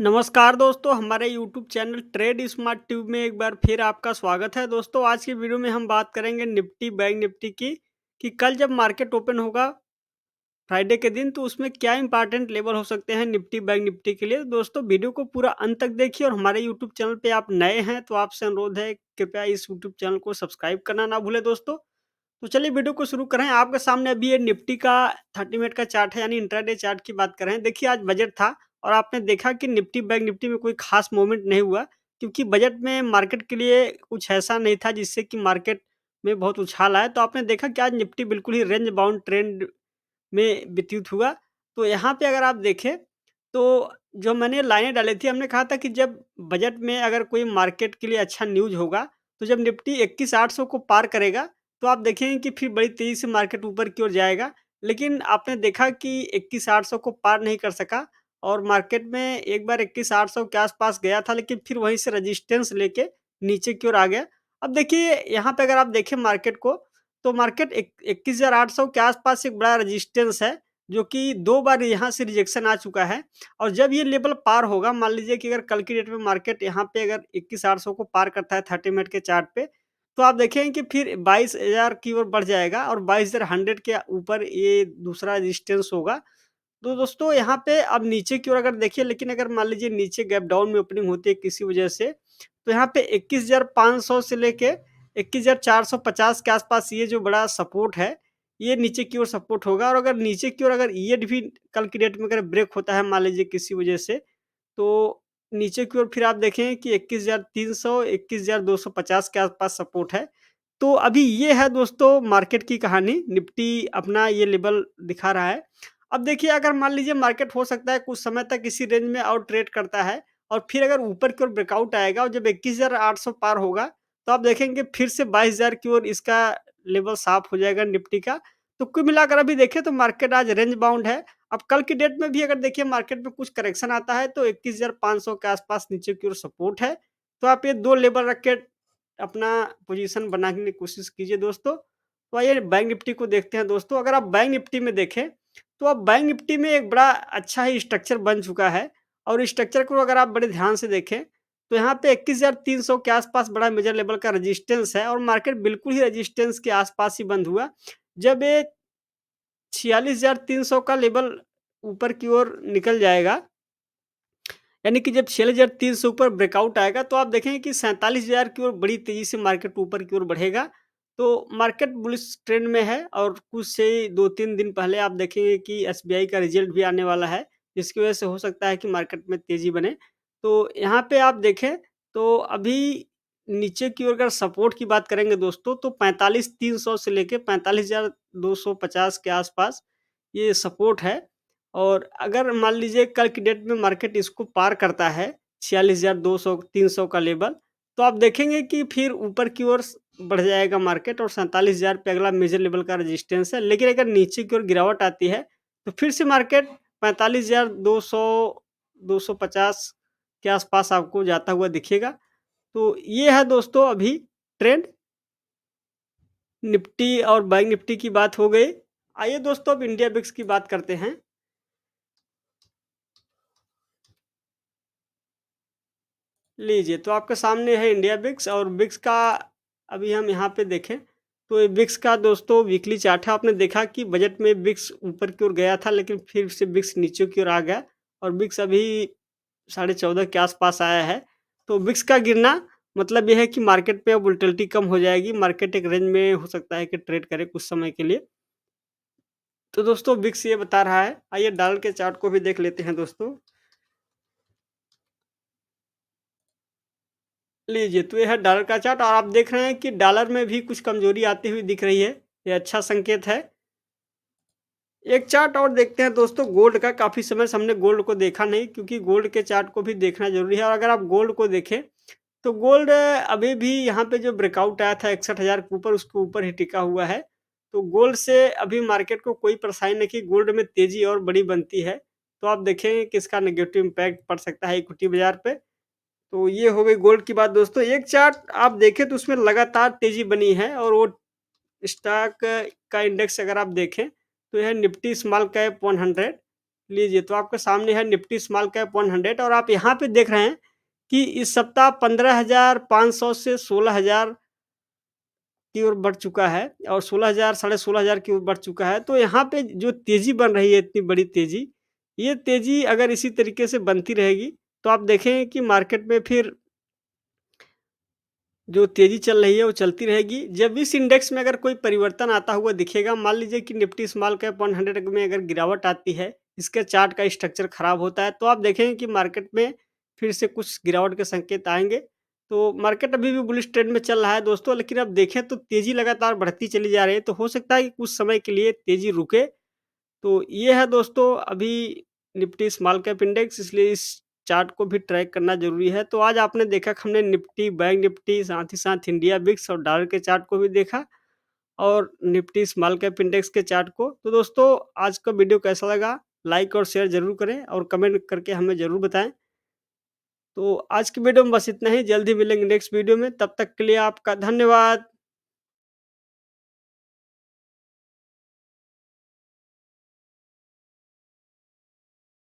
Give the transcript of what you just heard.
नमस्कार दोस्तों, हमारे YouTube channel trade smart tube में एक बार फिर आपका स्वागत है। दोस्तों, आज की वीडियो में हम बात करेंगे निफ्टी बैंक निफ्टी की कि कल जब मार्केट ओपन होगा फ्राइडे के दिन, तो उसमें क्या इंपॉर्टेंट लेवल हो सकते हैं निफ्टी बैंक निफ्टी के लिए। दोस्तों, वीडियो को पूरा अंत तक देखिए और हमारे यूट्यूब चैनल पे आप नए हैं तो आपसे अनुरोध है, कृपया इस यूट्यूब चैनल को सब्सक्राइब करना ना भूलें दोस्तों। तो चलिए वीडियो को शुरू करें। आपके सामने अभी ये निफ्टी का 30 मिनट का चार्ट है, यानी इंट्राडे चार्ट की बात कर रहे हैं। देखिए, आज बजट था और आपने देखा कि निफ्टी बैंक निफ्टी में कोई खास मूवमेंट नहीं हुआ, क्योंकि बजट में मार्केट के लिए कुछ ऐसा नहीं था जिससे कि मार्केट में बहुत उछाल आए। तो आपने देखा कि आज निफ्टी बिल्कुल ही रेंज बाउंड ट्रेंड में व्यतीत हुआ। तो यहाँ पे अगर आप देखें, तो जो मैंने लाइनें डाली थी, हमने कहा था कि जब बजट में अगर कोई मार्केट के लिए अच्छा न्यूज़ होगा, तो जब निफ्टी 21,800 को पार करेगा, तो आप देखेंगे कि फिर बड़ी तेज़ी से मार्केट ऊपर की ओर जाएगा। लेकिन आपने देखा कि 21,800 को पार नहीं कर सका और मार्केट में एक बार 21,800 के आस-पास गया था, लेकिन फिर वहीं से रेजिस्टेंस लेके नीचे की ओर आ गया। अब देखिए, यहाँ पे अगर आप देखें मार्केट को, तो मार्केट 21,800 के आस-पास एक बड़ा रेजिस्टेंस है, जो कि 2 बार यहाँ से रिजेक्शन आ चुका है। और जब ये लेवल पार होगा, मान लीजिए कि अगर कल की डेट में मार्केट यहाँ पे अगर 21,800 को पार करता है 30 मिनट के चार्ट पे, तो आप देखेंगे कि फिर 22,000 की ओर बढ़ जाएगा और 22,100 के ऊपर ये दूसरा रेजिस्टेंस होगा। तो दोस्तों, यहाँ पे अब नीचे की ओर अगर देखिए, लेकिन अगर मान लीजिए नीचे गैप डाउन में ओपनिंग होती है किसी वजह से, तो यहाँ पे 21,500 से लेके 21,450 के आसपास ये जो बड़ा सपोर्ट है, ये नीचे की ओर सपोर्ट होगा। और अगर नीचे की ओर अगर ये भी कल की डेट में अगर ब्रेक होता है मान लीजिए किसी वजह से, तो नीचे की ओर फिर आप देखें कि 21,300 21,250 के आसपास सपोर्ट है। तो अभी ये है दोस्तों मार्केट की कहानी, निफ्टी अपना ये लेवल दिखा रहा है। अब देखिए, अगर मान लीजिए मार्केट हो सकता है कुछ समय तक इसी रेंज में और ट्रेड करता है और फिर अगर ऊपर की ओर ब्रेकआउट आएगा और जब 21,800 पार होगा, तो आप देखेंगे फिर से 22,000 की ओर इसका लेवल साफ हो जाएगा निफ्टी का। तो कुल मिलाकर अभी देखें तो मार्केट आज रेंज बाउंड है। अब कल की डेट में भी अगर देखिए मार्केट में कुछ करेक्शन आता है, तो 21,500 के आसपास नीचे की ओर सपोर्ट है। तो आप ये 2 लेवल रख के अपना पोजीशन बनाने की कोशिश कीजिए दोस्तों। तो आइए बैंक निफ्टी को देखते हैं दोस्तों। अगर आप बैंक निफ्टी में देखें, तो अब बैंक निफ्टी में एक बड़ा अच्छा ही स्ट्रक्चर बन चुका है और इस स्ट्रक्चर को अगर आप बड़े ध्यान से देखें, तो यहाँ पे 21,300 के आसपास बड़ा मेजर लेवल का रेजिस्टेंस है और मार्केट बिल्कुल ही रेजिस्टेंस के आसपास ही बंद हुआ। जब ये 46,300 का लेवल ऊपर की ओर निकल जाएगा, यानी कि जब 46,300 से ऊपर ब्रेकआउट आएगा, तो आप देखेंगे कि 47,000 की ओर बड़ी तेज़ी से मार्केट ऊपर की ओर बढ़ेगा। तो मार्केट बुलिश ट्रेंड में है और कुछ से 2-3 दिन पहले आप देखेंगे कि एसबीआई का रिज़ल्ट भी आने वाला है, जिसकी वजह से हो सकता है कि मार्केट में तेज़ी बने। तो यहाँ पे आप देखें, तो अभी नीचे की ओर अगर सपोर्ट की बात करेंगे दोस्तों, तो 45,300 से लेके 45,250 के आसपास ये सपोर्ट है। और अगर मान लीजिए कल की डेट में मार्केट इसको पार करता है 46,200 300 का लेवल, तो आप देखेंगे कि फिर ऊपर की ओर बढ़ जाएगा मार्केट और 47,000 पे अगला मेजर लेवल का रेजिस्टेंस है। लेकिन अगर नीचे की ओर गिरावट आती है, तो फिर से मार्केट 45,200 250 के आसपास आपको जाता हुआ दिखेगा। तो ये है दोस्तों अभी ट्रेंड। निफ्टी और बैंक निफ्टी की बात हो गई। आइए दोस्तों, अब इंडिया बिक्स की बात करते हैं। लीजिए, तो आपके सामने है इंडिया बिक्स और बिक्स का अभी हम यहाँ पे देखें, तो ये बिक्स का दोस्तों वीकली चार्ट है। आपने देखा कि बजट में बिक्स ऊपर की ओर गया था, लेकिन फिर से बिक्स नीचे की ओर आ गया और बिक्स अभी 14.5 के आसपास आया है। तो बिक्स का गिरना मतलब ये है कि मार्केट में अब वोलेटिलिटी कम हो जाएगी, मार्केट एक रेंज में हो सकता है कि ट्रेड करे कुछ समय के लिए। तो दोस्तों, बिक्स ये बता रहा है। आइए डॉलर के चार्ट को भी देख लेते हैं दोस्तों। लीजिए, तो ये है डॉलर का चार्ट और आप देख रहे हैं कि डॉलर में भी कुछ कमजोरी आती हुई दिख रही है। ये अच्छा संकेत है। एक चार्ट और देखते हैं दोस्तों गोल्ड का। काफ़ी समय से हमने गोल्ड को देखा नहीं, क्योंकि गोल्ड के चार्ट को भी देखना ज़रूरी है। और अगर आप गोल्ड को देखें, तो गोल्ड अभी भी यहाँ पे जो ब्रेकआउट आया था 61,000 के ऊपर, उसके ऊपर ही टिका हुआ है। तो गोल्ड से अभी मार्केट को कोई परेशानी नहीं कि गोल्ड में तेज़ी और बड़ी बनती है। तो आप देखें कि इसका नेगेटिव इम्पैक्ट पड़ सकता है इक्विटी बाज़ार पे। तो ये हो गई गोल्ड की बात दोस्तों। एक चार्ट आप देखें तो उसमें लगातार तेज़ी बनी है और वो स्टॉक का इंडेक्स अगर आप देखें, तो यह निफ्टी स्मॉल कैप 100। लीजिए, तो आपके सामने है निफ्टी स्मॉल कैप 100 और आप यहाँ पे देख रहे हैं कि इस सप्ताह 15,500 से 16,000 की ओर बढ़ चुका है और 16,000 साढ़े 16,000 की ओर बढ़ चुका है। तो यहाँ पे जो तेज़ी बन रही है, इतनी बड़ी तेज़ी, ये तेज़ी अगर इसी तरीके से बनती रहेगी, तो आप देखेंगे कि मार्केट में फिर जो तेज़ी चल रही है वो चलती रहेगी। जब इस इंडेक्स में अगर कोई परिवर्तन आता हुआ दिखेगा, मान लीजिए कि निफ्टी स्मॉल कैप 100 में अगर गिरावट आती है, इसके चार्ट का स्ट्रक्चर खराब होता है, तो आप देखेंगे कि मार्केट में फिर से कुछ गिरावट के संकेत आएँगे। तो मार्केट अभी भी बुलिश ट्रेंड में चल रहा है दोस्तों, लेकिन अब देखें तो तेज़ी लगातार बढ़ती चली जा रही है, तो हो सकता है कि कुछ समय के लिए तेज़ी रुके। तो ये है दोस्तों अभी निफ्टी स्मॉल कैप इंडेक्स, इसलिए इस चार्ट को भी ट्रैक करना ज़रूरी है। तो आज आपने देखा कि हमने निफ्टी, बैंक निफ्टी, साथ ही साथ इंडिया विक्स और डॉलर के चार्ट को भी देखा और निफ्टी स्मॉल कैप इंडेक्स के चार्ट को। तो दोस्तों आज का वीडियो कैसा लगा? लाइक और शेयर ज़रूर करें और कमेंट करके हमें ज़रूर बताएँ। तो आज की वीडियो में बस इतना ही, जल्द ही मिलेंगे नेक्स्ट वीडियो में, तब तक के लिए आपका धन्यवाद।